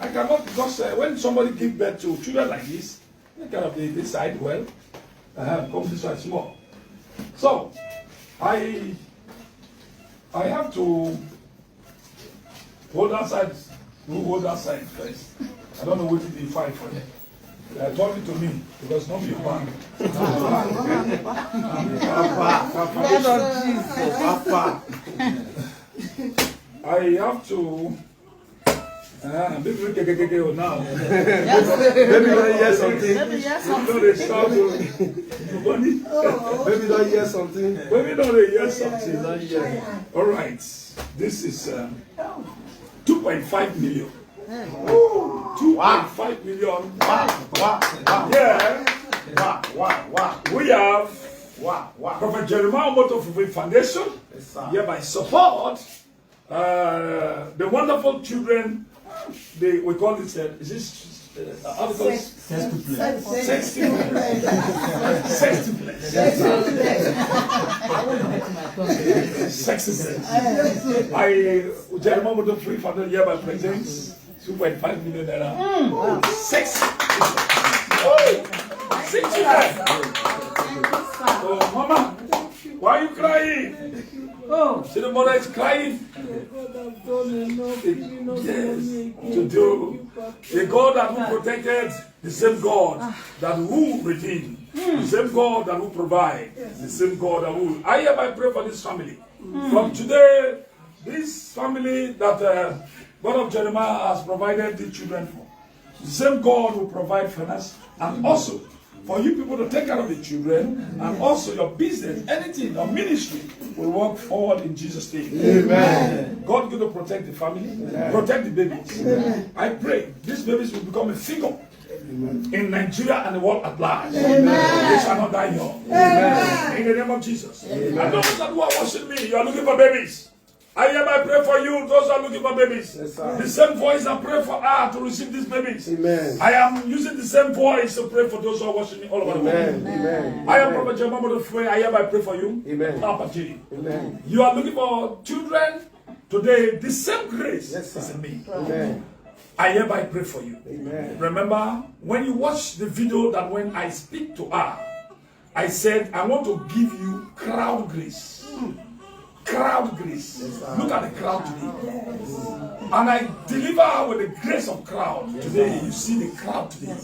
I cannot, because when somebody gives birth to children like this, they kind of they decide, well, come this way small. So, I have to hold that side, hold that side first. I don't know what did he fight for it. Talk it to me, because not be bad. I have to. Now. Maybe don't hear something. Maybe don't hear something. Maybe don't hear something. All right. This is 2.5 million. 2.5 million. Yeah. We have Prophet Jeremiah Moto Foundation. Hereby support the wonderful children. We call it, is this Jeremiah Moto Free Foundation hereby presents 2.5 million naira. Six children. Oh, Mama, why are you crying? Oh, see the mother is crying. Yes, to do the God that who protected, the same God that who redeemed, the same God that who provide, the same God that who. I hereby pray for this family. From today, this family that God of Jeremiah has provided the children for, the same God will provide for us, and also for you people to take care of the children, and also your business, anything, your ministry will work forward in Jesus' name. Amen. God going to protect the family, protect the babies. Amen. I pray these babies will become a figure in Nigeria and the world at large. Amen. They shall not die young. Amen. In the name of Jesus. Amen. And those that who are watching me, you are looking for babies. I hereby pray for you, those who are looking for babies. Yes, the same voice I pray for her to receive these babies. Amen. I am using the same voice to pray for those who are watching me all over the world. Amen. I am Prophet Jeremiah to pray. I hereby pray for you. Amen. Amen. You are looking for children today. The same grace is in me. Amen. I hereby pray for you. Amen. Remember, when you watch the video that when I speak to her, I said, I want to give you crowd grace. Crowd grace. Yes, look at the crowd today. Yes. And I deliver her with the grace of crowd. Today, you see the crowd today.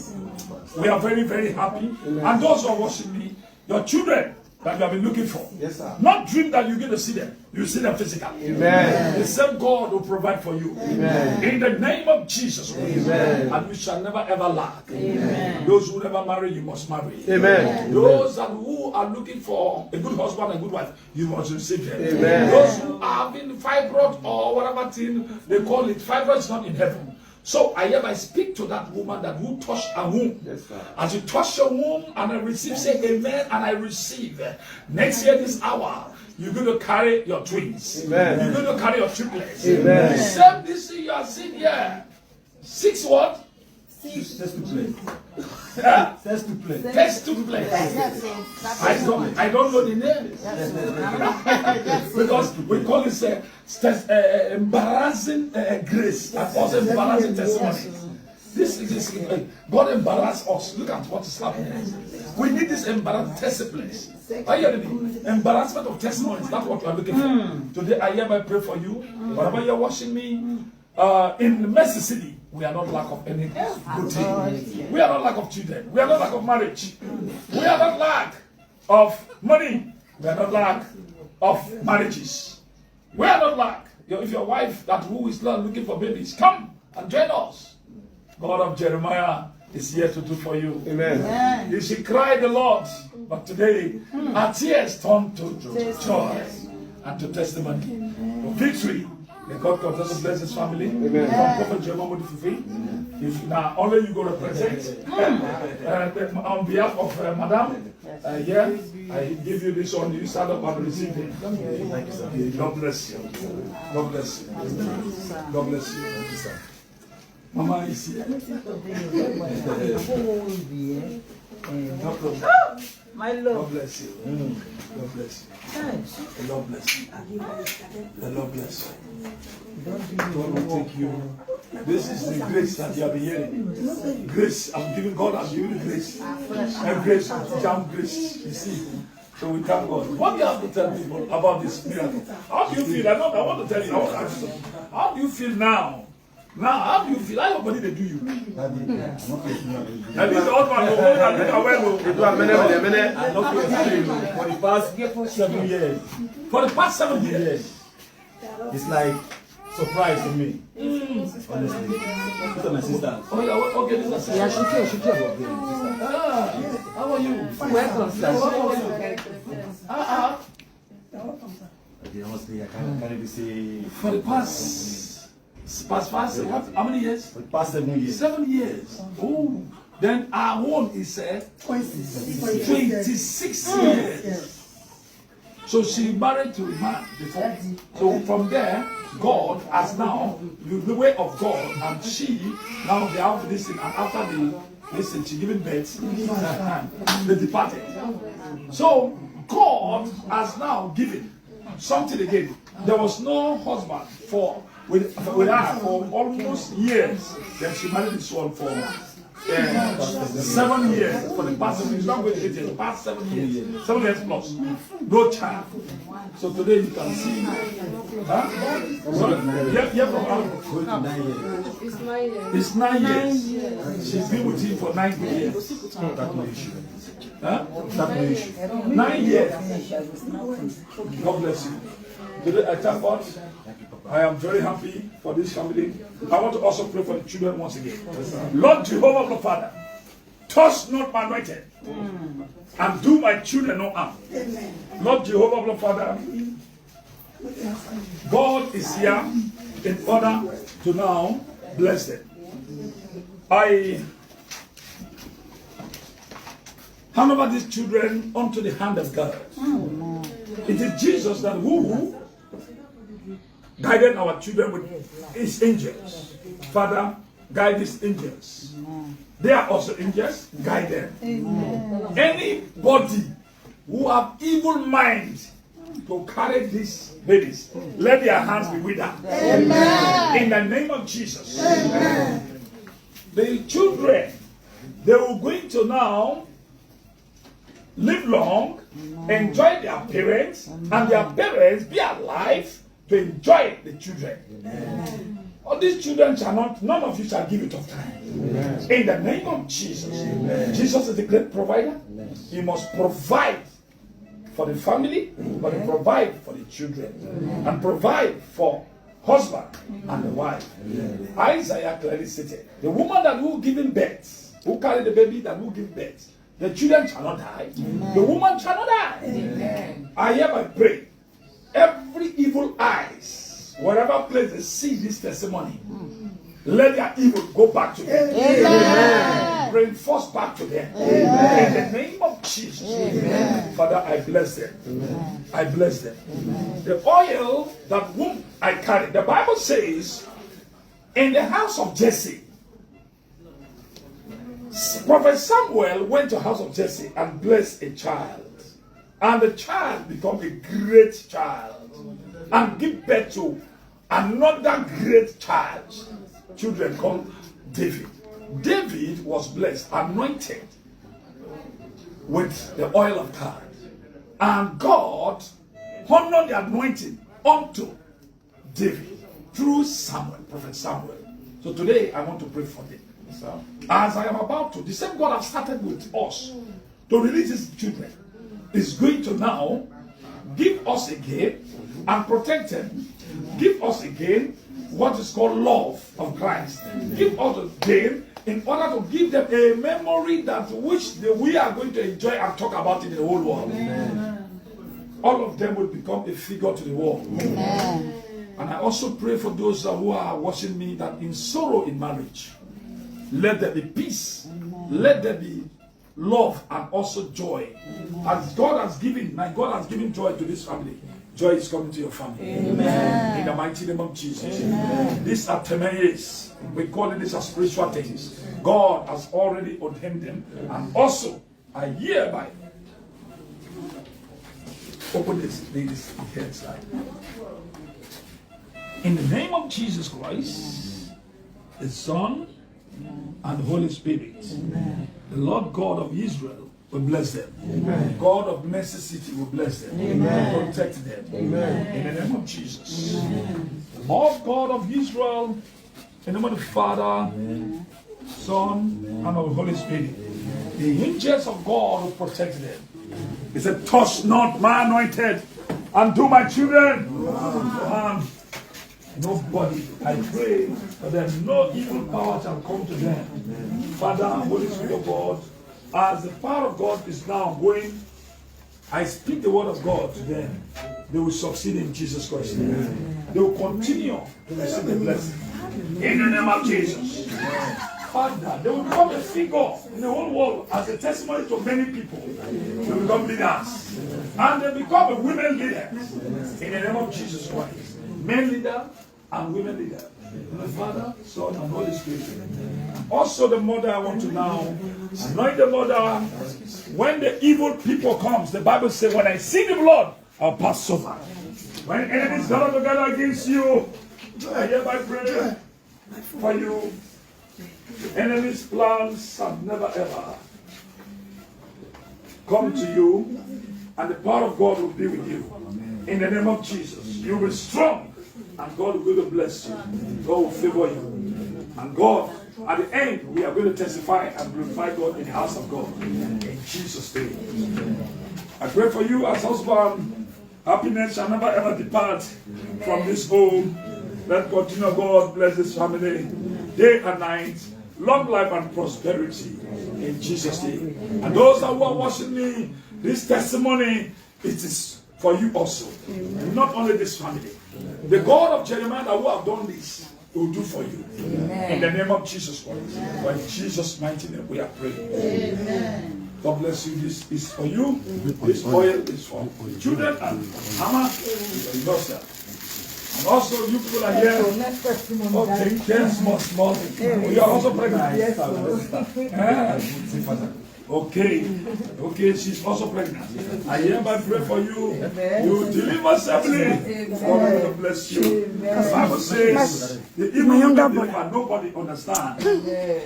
We are very, very happy. Amen. And those who are watching me, your children that you have been looking for. Yes, sir. Not dream that you get to see them. You see them physically. Amen. The same God will provide for you. Amen. In the name of Jesus. Amen. And you shall never ever lack. Amen. Those who never marry, you must marry. Amen. Those that who are looking for a good husband and a good wife, you must receive them. Amen. Those who are having fibroid or whatever thing they call it, fibroid is not in heaven. So I hereby speak to that woman that who touched her womb. Yes, as you touch your womb and I receive, say amen, and I receive. Next year, this hour, you're going to carry your twins. Amen. You're going to carry your triplets. Amen. Same this thing you are seeing here. 6 what? Test to play. Test to play. Test to play. I don't know the name. Because we call it embarrassing grace and also embarrassing testimony. This is God embarrass us. Look at what is happening. We need this embarrassing testimonies. Are you hearing me? Embarrassment of testimonies. That's what we are looking for. Today I hereby pray for you. Wherever you are watching me, in Mercy City, we are not lack of any good thing. We are not lack of children. We are not lack of marriage. We are not lack of money. We are not lack of marriages. We are not lack. If your wife that who is not looking for babies, come and join us. God of Jeremiah is here to do for you. Amen. You should cry the Lord, but today our tears turn to joy and to testimony, to victory. May God continue to bless his family. Amen. From Prophet Jeremiah, if now only you go represent on behalf of Madam, here I give you this one. You stand up and receive it. Thank you, sir. God bless you. God bless you. God bless you. Thank you, sir. Mama is here. My Lord. God bless you. God bless you. The Lord bless you. The Lord bless you. God will take you This is the grace that you have been hearing. Grace, I'm giving God, I'm giving you grace. And grace, jam grace, you see. So we thank God. What do you have to tell people about this miracle? How do you feel? I want to tell you, I want to ask you something. How do you feel now? Now, how do you feel? How your body they do you? I think the husband for the past 7 years. For the past 7 years. It's like surprise to me. Honestly. Look at my sister. Oh yeah, okay, this is sister. Yeah, she came. How are you? Welcome, sir. How are you? Okay, honestly, I can't really say. For the past how many years? For the past 7 years. 7 years. Oh, then our own is 26 years. So she married to a man before. So from there, God has now the way of God, and she now they have this thing, and after she giving birth, they departed. So God has now given something again. There was no husband with her for almost years. Then she married this one for 7 years. For the past 7 years, not going to 8 years, the past 7 years, 7 years plus, no child. So today you can see. Huh? Yeah, from her. It's 9 years. She's been with him for 9 years. Huh? 9 years. God bless you. Today I thank God. I am very happy for this family. I want to also pray for the children once again. Lord Jehovah, the Father, touch not my anointed and do my children no harm. Lord Jehovah, the Father, God is here in order to now bless them. I hand over these children unto the hand of God. It is Jesus that who guided our children with his angels. Father, guide these angels. They are also angels, guide them. Anybody who have evil mind to carry these babies, let their hands be with them. In the name of Jesus. The children, they will going to now live long, enjoy their parents, and their parents be alive to enjoy the children. All these children shall not, none of you shall give it of time. In the name of Jesus. Jesus is the great provider. He must provide for the family, but he provide for the children, and provide for husband and the wife. Isaiah clearly stated, the woman that will give him birth, who carry the baby that will give birth, the children shall not die. The woman shall not die. I hereby pray, every evil eyes, whatever place they see this testimony, let their evil go back to them. Bring force back to them. In the name of Jesus. Father, I bless them. I bless them. The oil that whom I carry, the Bible says, in the house of Jesse, Prophet Samuel went to the house of Jesse and blessed a child. And the child became a great child and give birth to another great child. Children called David. David was blessed, anointed with the oil of God. And God honored the anointing unto David through Samuel, Prophet Samuel. So today I want to pray for them. As I am about to, the same God has started with us to release his children is going to now give us again and protect them. Give us again what is called love of Christ. Give us again in order to give them a memory that which we are going to enjoy and talk about in the whole world. All of them will become a figure to the world. And I also pray for those who are watching me that in sorrow in marriage, let there be peace. Let there be love and also joy. As God has given, my God has given joy to this family. Joy is coming to your family. In the mighty name of Jesus. These are temeis. We call it these are spiritual things. God has already ordained them. And also, I hereby open this head side. In the name of Jesus Christ, the Son, and the Holy Spirit. The Lord God of Israel will bless them. God of Mercy City will bless them. And protect them. In the name of Jesus. The Lord God of Israel, in the name of the Father, Son, and of the Holy Spirit. The angels of God will protect them. He said, touch not my anointed and do my children. Nobody, I pray that no evil power shall come to them. Father, Holy Spirit of God, as the power of God is now going, I speak the word of God to them. They will succeed in Jesus Christ. They will continue to receive the blessing. In the name of Jesus. Father, they will become a figure in the whole world as a testimony to many people. They will become leaders. And they become a women leader. In the name of Jesus Christ. Men leader and women leader. The Father, Son, and Holy Spirit. Also the mother, I want to now anoint the mother. When the evil people comes, the Bible says, when I see the blood, I'll pass over. When enemies gather together against you, I hereby pray for you. The enemy's plans have never ever come to you, and the power of God will be with you. In the name of Jesus, you will be strong, and God will bless you. God will favor you. And God, at the end, we are going to testify and glorify God in the house of God. In Jesus' name. I pray for you as husband. Happiness shall never ever depart from this home. Let continue, God bless this family day and night. Long life and prosperity in Jesus' name. And those that who are watching me, this testimony, it is for you also. Not only this family. The God of Jeremiah who have done this will do for you. Amen. In the name of Jesus Christ. For in Jesus' mighty name we are praying. Amen. God bless you. This is for you. This oil is for the children and Mama and yourself. And also, you people are here. Okay, yes, small. You are also pregnant. Yes, okay, she's also pregnant. I hereby pray for you. You deliver safely. God will bless you. The Bible says, the evil will deliver. Nobody understands.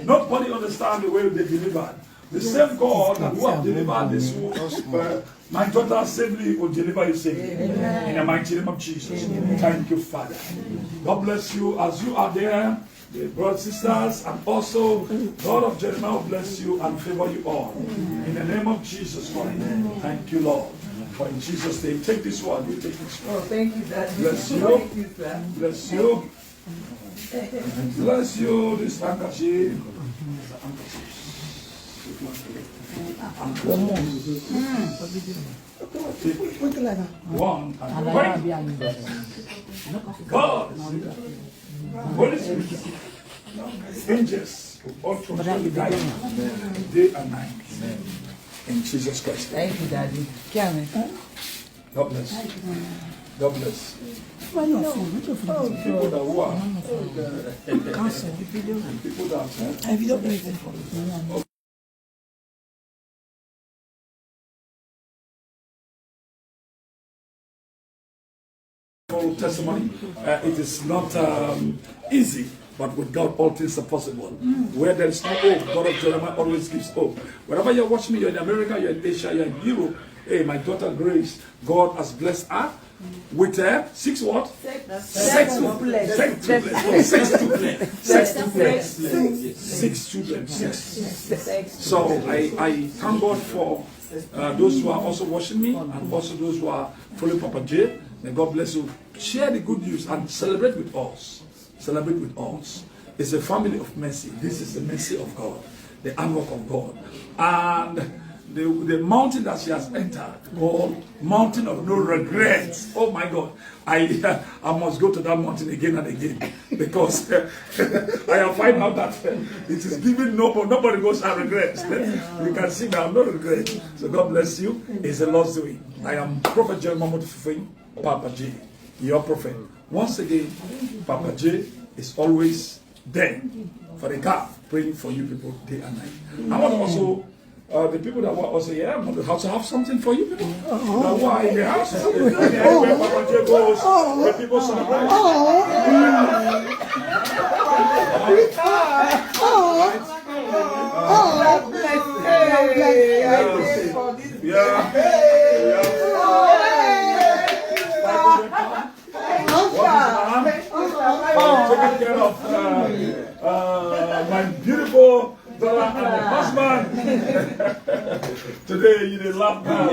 Nobody understands the way they delivered. The same God that who have delivered this my daughter safely will deliver you safely. In the mighty name of Jesus. Thank you, Father. God bless you as you are there, the brothers and sisters, and also God of Jeremiah will bless you and favor you all. In the name of Jesus Christ. Thank you, Lord. For in Jesus' name, take this one. You take this one. Oh, thank you, Daddy. Bless you. Thank you, sir. Bless you. Bless you. This handkerchief. One God, Holy Spirit, angels will all control you day and night. In Jesus Christ. Thank you, Daddy. God bless. God bless. People that work, Cancel. people that testimony. It is not easy, but with God all things are possible. Where there is no hope, God of Jeremiah always gives hope. Wherever you're watching me, you're in America, you're in Asia, you're in Europe. Hey, my daughter Grace, God has blessed her with 6 what? Six children. So I thank God for those who are also watching me and also those who are following Papa J. May God bless you. Share the good news and celebrate with us. Celebrate with us. It's a family of mercy. This is the mercy of God, the handwork of God. And the mountain that she has entered, called Mountain of No Regrets. Oh my God. I must go to that mountain again and again because I have found out that it is giving nobody goes and regrets. You can see now, no regret. So God bless you. It's the Lord's doing. I am Prophet Jeremiah Papa J, your prophet. Once again, Papa J is always there for the God, praying for you people day and night. I want to also the people that were also here, I'm going to have something for you people. Now, why in the house? Everywhere Papa J goes, the people celebrate. Taking care of my beautiful daughter and my husband. Today you did laugh now.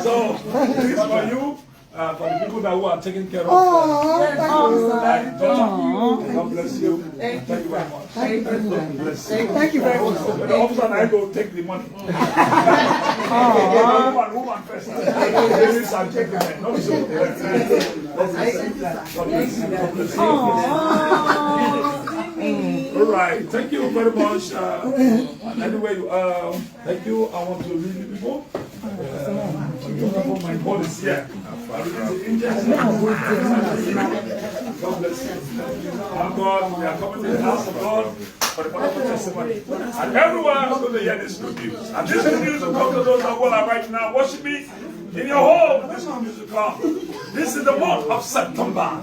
So this is for you. For the people that who are taking care of God bless you. Thank you very much. Thank you very much. When the officer and I go take the money. Woman first. Ladies and gentlemen. Not so. God bless you. All right. Thank you very much. Anyway, thank you. I want to leave you people. My ball is here. God bless you. Our God, we are coming to the house of God for the wonderful testimony. And everyone is going to hear this good news. And this good news will come to those that are right now worshiping in your home. This good news will come. This is the month of September.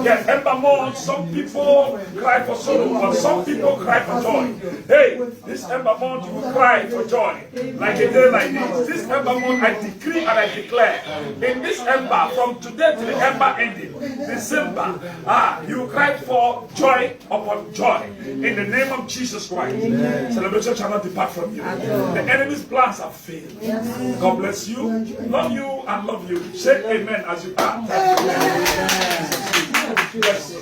Yes, Ember month, some people cry for sorrow, but some people cry for joy. Hey, this Ember month you will cry for joy. Like a day like this. This Ember month I decree and I declare. In this Ember, from today to the Ember ending, December, you will cry for joy upon joy. In the name of Jesus Christ. Celebration shall not depart from you. The enemy's plans have failed. God bless you. Love you and love you. Say amen as you are. Yes.